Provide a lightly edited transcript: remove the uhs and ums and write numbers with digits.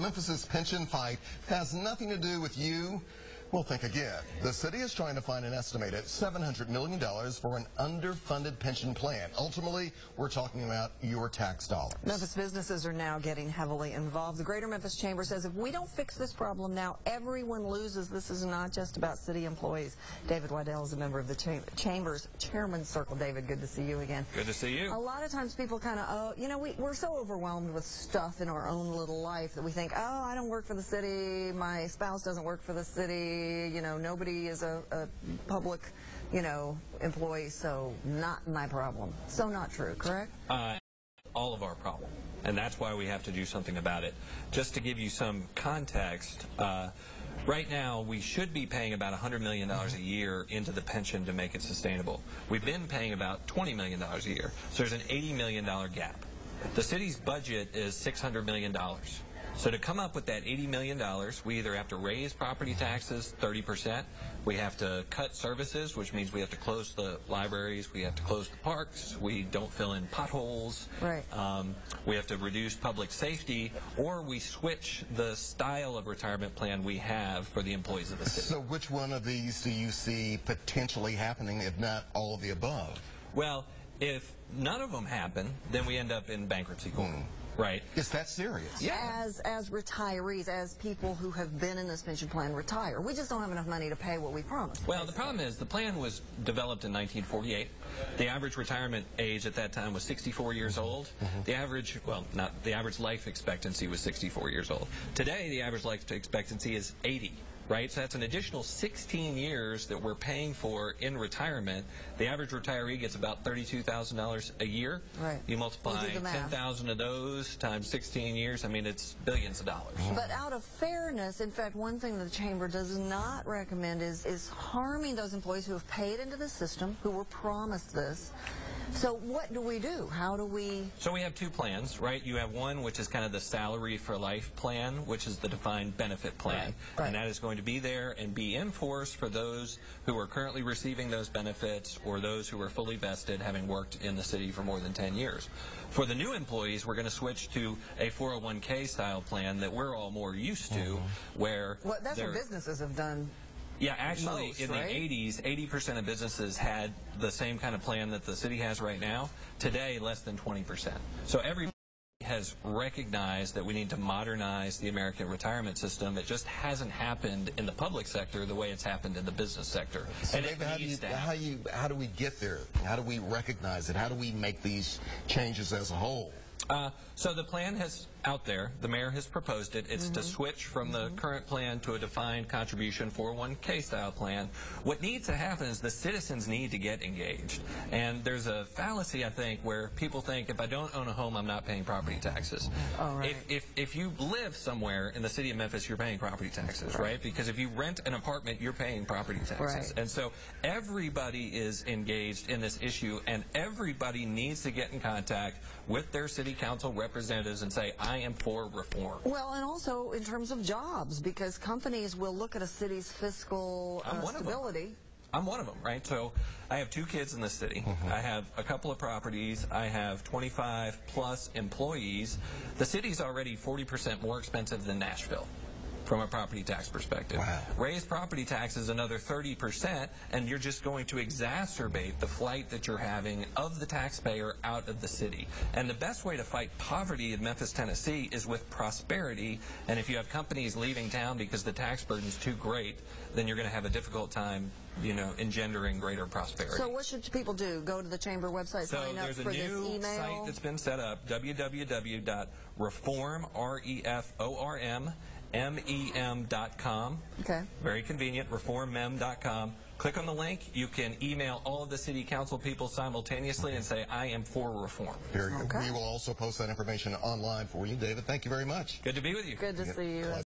Memphis's pension fight has nothing to do with you. Well, think again. The city is trying to find an estimated $700 million for an underfunded pension plan. Ultimately, we're talking about your tax dollars. Memphis businesses are now getting heavily involved. The Greater Memphis Chamber says if we don't fix this problem now, everyone loses. This is not just about city employees. David Waddell is a member of the Chamber's Chairman's Circle. David, good to see you again. Good to see you. A lot of times people kind of, we're so overwhelmed with stuff in our own little life that we think, oh, I don't work for the city, my spouse doesn't work for the city, nobody is a public, employee, so not my problem. So not true, correct? All of our problem, and that's why we have to do something about it. Just to give you some context, right now we should be paying about $100 million a year into the pension to make it sustainable. We've been paying about $20 million a year, so there's an $80 million gap. The city's budget is $600 million. So to come up with that $80 million, we either have to raise property taxes 30%, we have to cut services, which means we have to close the libraries, we have to close the parks, we don't fill in potholes, right. We have to reduce public safety, or we switch the style of retirement plan we have for the employees of the city. So which one of these do you see potentially happening, if not all of the above? Well, if none of them happen, then we end up in bankruptcy court. Right. Is that serious? Yeah. As retirees, as people who have been in this pension plan retire, we just don't have enough money to pay what we promised. Well, the problem is the plan was developed in 1948. The average retirement age at that time was 64 years old. The average, well, not the average life expectancy was 64 years old. Today, the average life expectancy is 80. Right, so that's an additional 16 years that we're paying for in retirement. The average retiree gets about $32,000 a year. Right. You multiply 10,000 of those times 16 years. I mean, it's billions of dollars. But out of fairness, in fact, one thing the Chamber does not recommend is harming those employees who have paid into the system, who were promised this. So what do we do? How do we... So we have two plans, right? You have one which is kind of the salary for life plan, which is the defined benefit plan. Right. And that is going to be there and be in force for those who are currently receiving those benefits or those who are fully vested, having worked in the city for more than 10 years. For the new employees, we're going to switch to a 401k style plan that we're all more used to, where... Well, that's what businesses have done. Yeah, actually, most, in right? the 80s, 80% of businesses had the same kind of plan that the city has right now. Today, less than 20%. So everybody has recognized that we need to modernize the American retirement system. It just hasn't happened in the public sector the way it's happened in the business sector. So and David, how do we get there? How do we recognize it? How do we make these changes as a whole? So the plan is out there. The mayor has proposed it. It's to switch from the current plan to a defined contribution 401k style plan. What needs to happen is the citizens need to get engaged. And there's a fallacy, I think, where people think if I don't own a home, I'm not paying property taxes. Oh, right. If you live somewhere in the city of Memphis, you're paying property taxes, right? Because if you rent an apartment, you're paying property taxes. Right. And so everybody is engaged in this issue, and everybody needs to get in contact with their city council representatives and say, I am for reform. Well, and also in terms of jobs, because companies will look at a city's fiscal stability. I'm one of them, right? So I have 2 kids in the city. I have a couple of properties. I have 25 plus employees. The city's already 40% more expensive than Nashville from a property tax perspective. Wow. Raise property taxes another 30%, and you're just going to exacerbate the flight that you're having of the taxpayer out of the city. And the best way to fight poverty in Memphis, Tennessee is with prosperity, and if you have companies leaving town because the tax burden is too great, then you're going to have a difficult time, engendering greater prosperity. So what should people do? Go to the Chamber website, sign up for this email? So there's a new site that's been set up, www.reform, R-E-F-O-R-M, MEM.com. Okay. Very convenient, reformmem.com. Click on the link. You can email all of the city council people simultaneously and say, I am for reform. Very good. We will also post that information online for you, David. Thank you very much. Good to be with you. Good to see you.